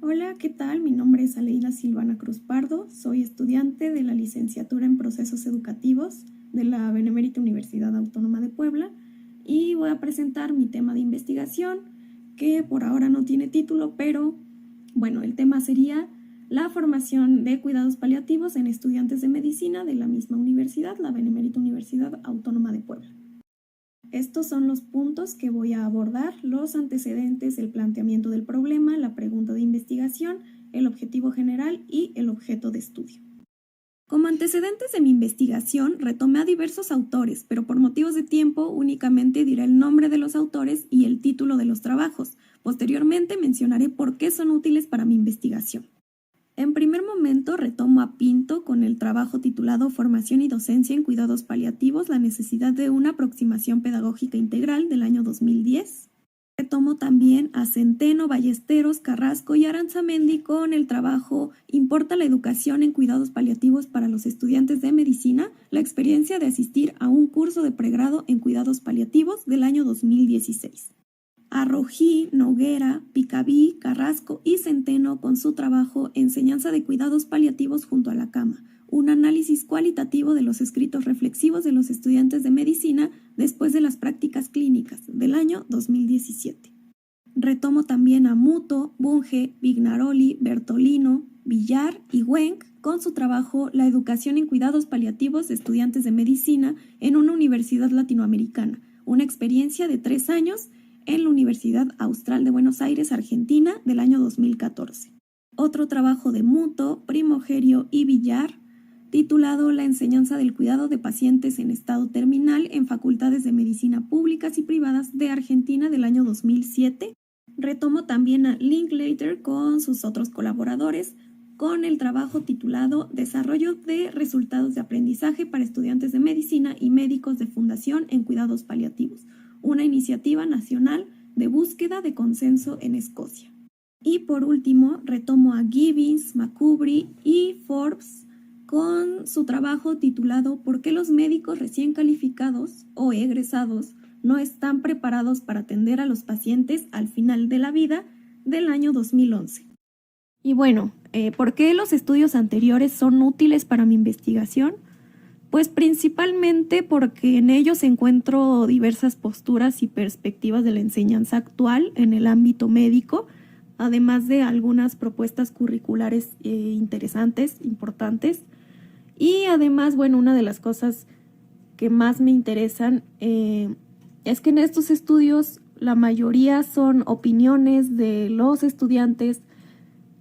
Hola, ¿qué tal? Mi nombre es Aleida Silvana Cruz Pardo, soy estudiante de la licenciatura en Procesos Educativos de la Benemérita Universidad Autónoma de Puebla y voy a presentar mi tema de investigación que por ahora no tiene título, pero bueno, el tema sería la formación de cuidados paliativos en estudiantes de medicina de la misma universidad, la Benemérita Universidad Autónoma de Puebla. Estos son los puntos que voy a abordar: los antecedentes, el planteamiento del problema, la pregunta de investigación, el objetivo general y el objeto de estudio. Como antecedentes de mi investigación, retomé a diversos autores, pero por motivos de tiempo únicamente diré el nombre de los autores y el título de los trabajos. Posteriormente mencionaré por qué son útiles para mi investigación. En primer momento retomo a Pinto con el trabajo titulado Formación y docencia en cuidados paliativos, la necesidad de una aproximación pedagógica integral, del año 2010. Retomo también a Centeno, Ballesteros, Carrasco y Aranzamendi con el trabajo ¿Importa la educación en cuidados paliativos para los estudiantes de medicina? La experiencia de asistir a un curso de pregrado en cuidados paliativos, del año 2016. A Rojí, Noguera, Picaví, Carrasco y Centeno con su trabajo Enseñanza de cuidados paliativos junto a la cama, un análisis cualitativo de los escritos reflexivos de los estudiantes de medicina después de las prácticas clínicas, del año 2017. Retomo también a Muto, Bunge, Vignaroli, Bertolino, Villar y Wenck con su trabajo La educación en cuidados paliativos de estudiantes de medicina en una universidad latinoamericana, una experiencia de 3 años en la Universidad Austral de Buenos Aires, Argentina, del año 2014. Otro trabajo de Muto, Primogerio y Villar, titulado La enseñanza del cuidado de pacientes en estado terminal en facultades de medicina públicas y privadas de Argentina, del año 2007. Retomo también a Linklater con sus otros colaboradores con el trabajo titulado Desarrollo de resultados de aprendizaje para estudiantes de medicina y médicos de fundación en cuidados paliativos, una iniciativa nacional de búsqueda de consenso en Escocia. Y por último, retomo a Gibbons, McCubry y Forbes con su trabajo titulado ¿Por qué los médicos recién calificados o egresados no están preparados para atender a los pacientes al final de la vida?, del año 2011. Y bueno, ¿por qué los estudios anteriores son útiles para mi investigación? Pues principalmente porque en ellos encuentro diversas posturas y perspectivas de la enseñanza actual en el ámbito médico, además de algunas propuestas curriculares interesantes, importantes. Y además, bueno, una de las cosas que más me interesan es que en estos estudios la mayoría son opiniones de los estudiantes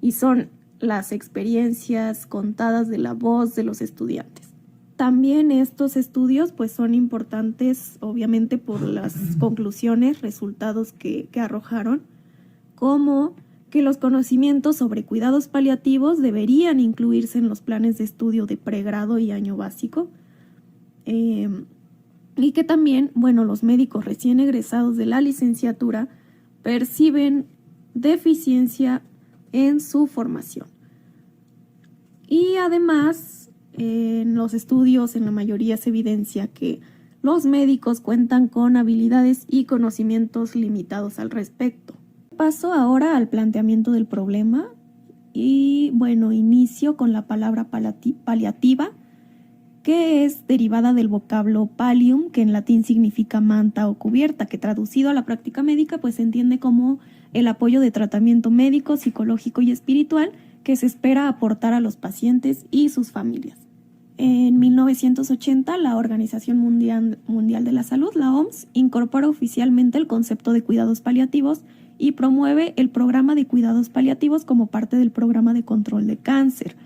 y son las experiencias contadas de la voz de los estudiantes. También estos estudios pues son importantes obviamente por las conclusiones, resultados que arrojaron, como que los conocimientos sobre cuidados paliativos deberían incluirse en los planes de estudio de pregrado y año básico, y que también, bueno, los médicos recién egresados de la licenciatura perciben deficiencia en su formación. Y además, en los estudios, en la mayoría se evidencia que los médicos cuentan con habilidades y conocimientos limitados al respecto. Paso ahora al planteamiento del problema y bueno, inicio con la palabra paliativa, que es derivada del vocablo pallium, que en latín significa manta o cubierta, que traducido a la práctica médica pues se entiende como el apoyo de tratamiento médico, psicológico y espiritual que se espera aportar a los pacientes y sus familias. En 1980, la Organización Mundial de la Salud, la OMS, incorpora oficialmente el concepto de cuidados paliativos y promueve el programa de cuidados paliativos como parte del programa de control de cáncer.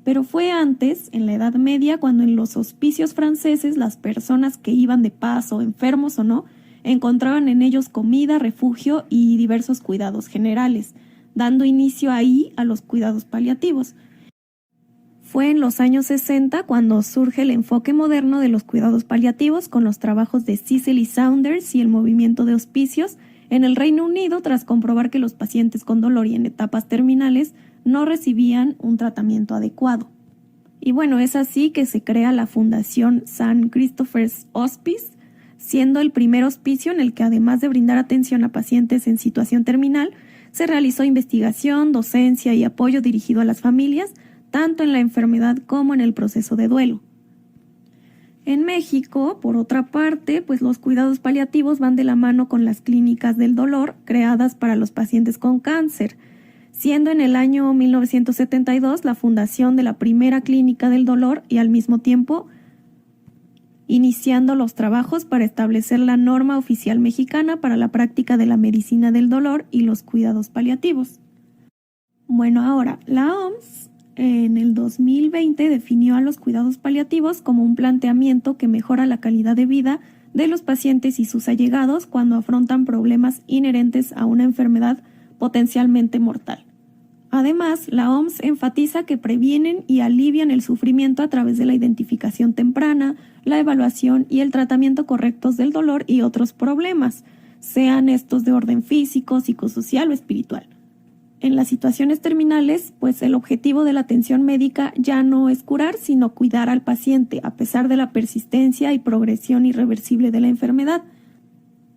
Pero fue antes, en la Edad Media, cuando en los hospicios franceses las personas que iban de paso, enfermos o no, encontraban en ellos comida, refugio y diversos cuidados generales, dando inicio ahí a los cuidados paliativos. Fue en los años 60 cuando surge el enfoque moderno de los cuidados paliativos con los trabajos de Cicely Saunders y el movimiento de hospicios en el Reino Unido, tras comprobar que los pacientes con dolor y en etapas terminales no recibían un tratamiento adecuado. Y bueno, es así que se crea la Fundación St. Christopher's Hospice, siendo el primer hospicio en el que, además de brindar atención a pacientes en situación terminal, se realizó investigación, docencia y apoyo dirigido a las familias, tanto en la enfermedad como en el proceso de duelo. En México, por otra parte, pues los cuidados paliativos van de la mano con las clínicas del dolor creadas para los pacientes con cáncer, siendo en el año 1972 la fundación de la primera clínica del dolor y al mismo tiempo iniciando los trabajos para establecer la norma oficial mexicana para la práctica de la medicina del dolor y los cuidados paliativos. Bueno, ahora, la OMS en el 2020 definió a los cuidados paliativos como un planteamiento que mejora la calidad de vida de los pacientes y sus allegados cuando afrontan problemas inherentes a una enfermedad potencialmente mortal. Además, la OMS enfatiza que previenen y alivian el sufrimiento a través de la identificación temprana, la evaluación y el tratamiento correctos del dolor y otros problemas, sean estos de orden físico, psicosocial o espiritual. En las situaciones terminales, pues el objetivo de la atención médica ya no es curar, sino cuidar al paciente, a pesar de la persistencia y progresión irreversible de la enfermedad.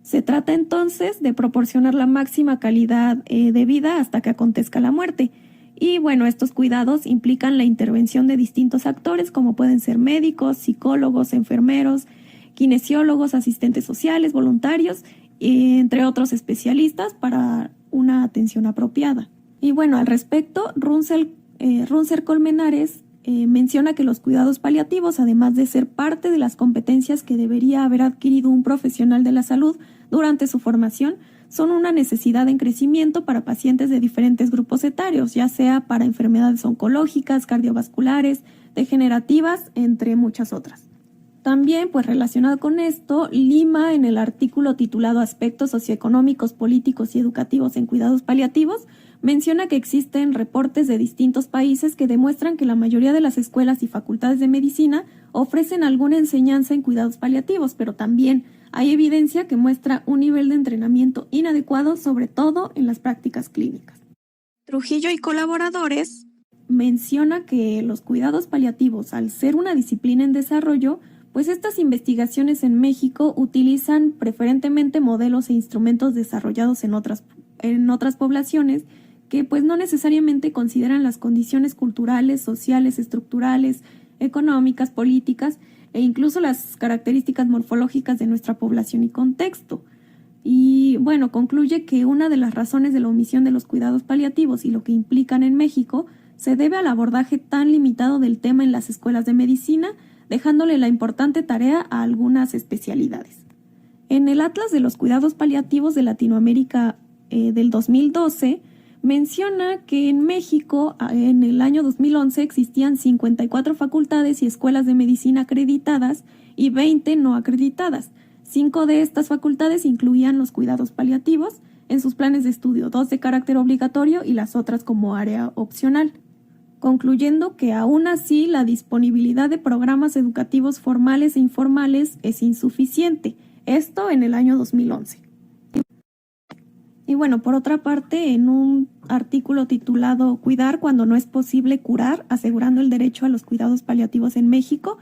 Se trata entonces de proporcionar la máxima calidad de vida hasta que acontezca la muerte. Y bueno, estos cuidados implican la intervención de distintos actores como pueden ser médicos, psicólogos, enfermeros, kinesiólogos, asistentes sociales, voluntarios, entre otros especialistas para una atención apropiada. Y bueno, al respecto, Runser Colmenares menciona que los cuidados paliativos, además de ser parte de las competencias que debería haber adquirido un profesional de la salud durante su formación, son una necesidad en crecimiento para pacientes de diferentes grupos etarios, ya sea para enfermedades oncológicas, cardiovasculares, degenerativas, entre muchas otras. También, pues relacionado con esto, Lima, en el artículo titulado Aspectos socioeconómicos, políticos y educativos en cuidados paliativos, menciona que existen reportes de distintos países que demuestran que la mayoría de las escuelas y facultades de medicina ofrecen alguna enseñanza en cuidados paliativos, pero también hay evidencia que muestra un nivel de entrenamiento inadecuado, sobre todo en las prácticas clínicas. Trujillo y colaboradores menciona que los cuidados paliativos, al ser una disciplina en desarrollo, pues estas investigaciones en México utilizan preferentemente modelos e instrumentos desarrollados en otras poblaciones que pues no necesariamente consideran las condiciones culturales, sociales, estructurales, económicas, políticas e incluso las características morfológicas de nuestra población y contexto. Y bueno, concluye que una de las razones de la omisión de los cuidados paliativos y lo que implican en México se debe al abordaje tan limitado del tema en las escuelas de medicina, dejándole la importante tarea a algunas especialidades. En el Atlas de los Cuidados Paliativos de Latinoamérica del 2012, menciona que en México en el año 2011 existían 54 facultades y escuelas de medicina acreditadas y 20 no acreditadas. 5 de estas facultades incluían los cuidados paliativos en sus planes de estudio, 2 de carácter obligatorio y las otras como área opcional, concluyendo que aún así la disponibilidad de programas educativos formales e informales es insuficiente, esto en el año 2011. Y bueno, por otra parte, en un artículo titulado Cuidar cuando no es posible curar, asegurando el derecho a los cuidados paliativos en México,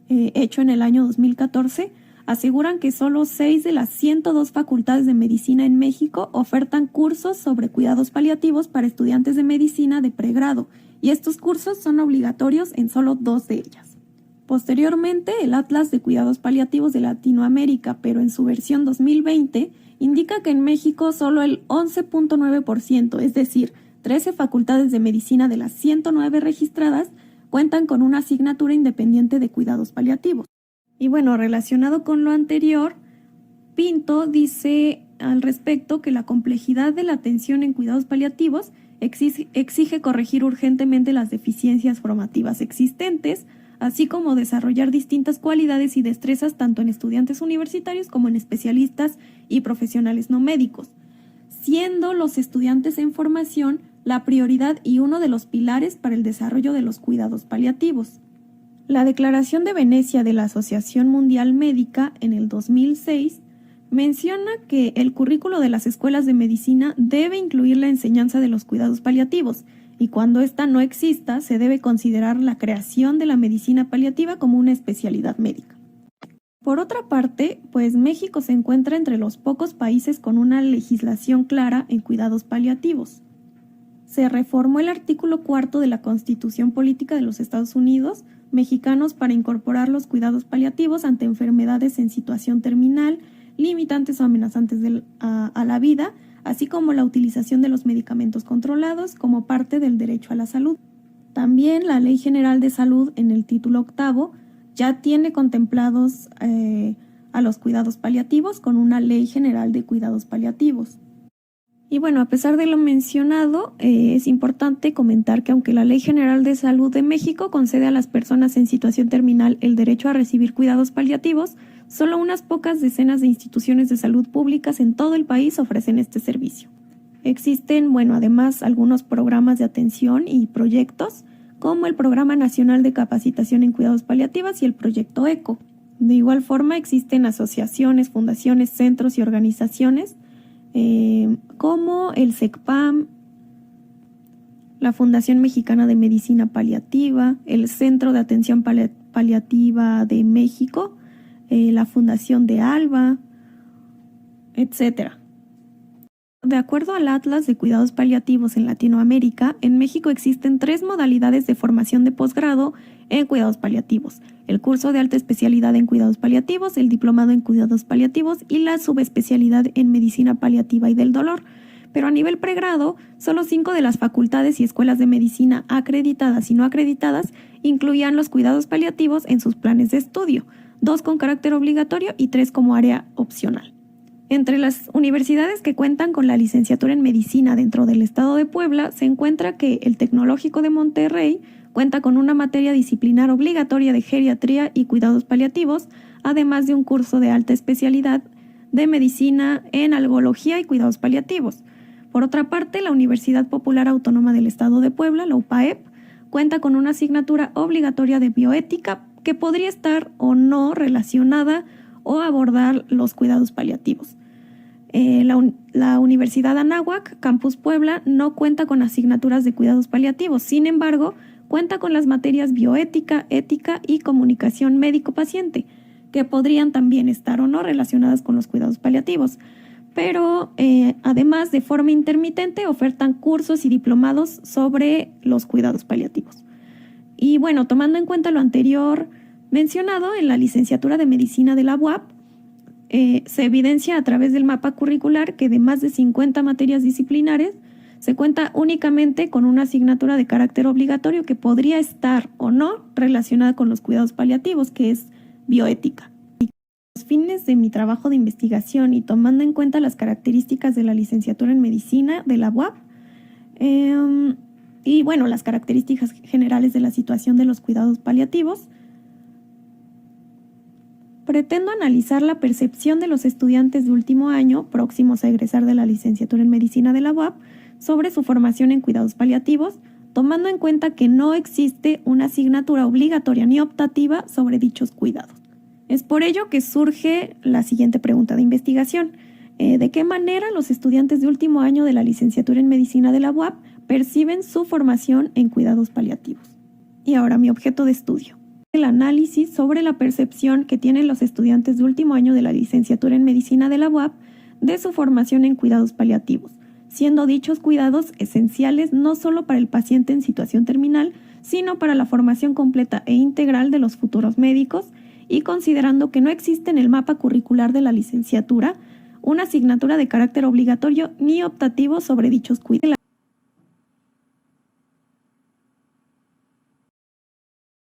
hecho en el año 2014, aseguran que solo 6 de las 102 facultades de medicina en México ofertan cursos sobre cuidados paliativos para estudiantes de medicina de pregrado, y estos cursos son obligatorios en solo 2 de ellas. Posteriormente, el Atlas de Cuidados Paliativos de Latinoamérica, pero en su versión 2020, indica que en México solo el 11.9%, es decir, 13 facultades de medicina de las 109 registradas, cuentan con una asignatura independiente de cuidados paliativos. Y bueno, relacionado con lo anterior, Pinto dice al respecto que la complejidad de la atención en cuidados paliativos exige corregir urgentemente las deficiencias formativas existentes, así como desarrollar distintas cualidades y destrezas tanto en estudiantes universitarios como en especialistas y profesionales no médicos, siendo los estudiantes en formación la prioridad y uno de los pilares para el desarrollo de los cuidados paliativos. La Declaración de Venecia de la Asociación Mundial Médica en el 2006 menciona que el currículo de las escuelas de medicina debe incluir la enseñanza de los cuidados paliativos, y cuando ésta no exista, se debe considerar la creación de la medicina paliativa como una especialidad médica. Por otra parte, pues México se encuentra entre los pocos países con una legislación clara en cuidados paliativos. Se reformó el artículo 4 de la Constitución Política de los Estados Unidos mexicanos para incorporar los cuidados paliativos ante enfermedades en situación terminal, limitantes o amenazantes a la vida, así como la utilización de los medicamentos controlados como parte del derecho a la salud. También la Ley General de Salud en el título 8 ya tiene contemplados a los cuidados paliativos con una Ley General de Cuidados Paliativos. Y bueno, a pesar de lo mencionado, es importante comentar que aunque la Ley General de Salud de México concede a las personas en situación terminal el derecho a recibir cuidados paliativos, solo unas pocas decenas de instituciones de salud públicas en todo el país ofrecen este servicio. Existen, además algunos programas de atención y proyectos, como el Programa Nacional de Capacitación en Cuidados Paliativos y el Proyecto ECO. De igual forma, existen asociaciones, fundaciones, centros y organizaciones como el SECPAM, la Fundación Mexicana de Medicina Paliativa, el Centro de Atención Paliativa de México, la Fundación de ALBA, etc. De acuerdo al Atlas de Cuidados Paliativos en Latinoamérica, en México existen 3 modalidades de formación de posgrado en cuidados paliativos: el curso de alta especialidad en cuidados paliativos, el diplomado en cuidados paliativos y la subespecialidad en medicina paliativa y del dolor. Pero a nivel pregrado, solo 5 de las facultades y escuelas de medicina acreditadas y no acreditadas incluían los cuidados paliativos en sus planes de estudio, 2 con carácter obligatorio y 3 como área opcional. Entre las universidades que cuentan con la licenciatura en medicina dentro del estado de Puebla se encuentra que el Tecnológico de Monterrey cuenta con una materia disciplinar obligatoria de geriatría y cuidados paliativos, además de un curso de alta especialidad de medicina en algología y cuidados paliativos. Por otra parte, la Universidad Popular Autónoma del Estado de Puebla, la UPAEP, cuenta con una asignatura obligatoria de bioética que podría estar o no relacionada o abordar los cuidados paliativos. La Universidad Anáhuac, Campus Puebla, no cuenta con asignaturas de cuidados paliativos. Sin embargo, cuenta con las materias bioética, ética y comunicación médico-paciente, que podrían también estar o no relacionadas con los cuidados paliativos. Pero además, de forma intermitente, ofertan cursos y diplomados sobre los cuidados paliativos. Y tomando en cuenta lo anterior mencionado, en la licenciatura de medicina de la UAP, se evidencia a través del mapa curricular que de más de 50 materias disciplinares se cuenta únicamente con una asignatura de carácter obligatorio que podría estar o no relacionada con los cuidados paliativos, que es bioética. Para los fines de mi trabajo de investigación y tomando en cuenta las características de la licenciatura en medicina de la UAP y las características generales de la situación de los cuidados paliativos, pretendo analizar la percepción de los estudiantes de último año próximos a egresar de la licenciatura en medicina de la UAP sobre su formación en cuidados paliativos, tomando en cuenta que no existe una asignatura obligatoria ni optativa sobre dichos cuidados. Es por ello que surge la siguiente pregunta de investigación. ¿De qué manera los estudiantes de último año de la licenciatura en medicina de la UAP perciben su formación en cuidados paliativos? Y ahora mi objeto de estudio: el análisis sobre la percepción que tienen los estudiantes de último año de la licenciatura en medicina de la UAP de su formación en cuidados paliativos, siendo dichos cuidados esenciales no solo para el paciente en situación terminal, sino para la formación completa e integral de los futuros médicos, y considerando que no existe en el mapa curricular de la licenciatura una asignatura de carácter obligatorio ni optativo sobre dichos cuidados.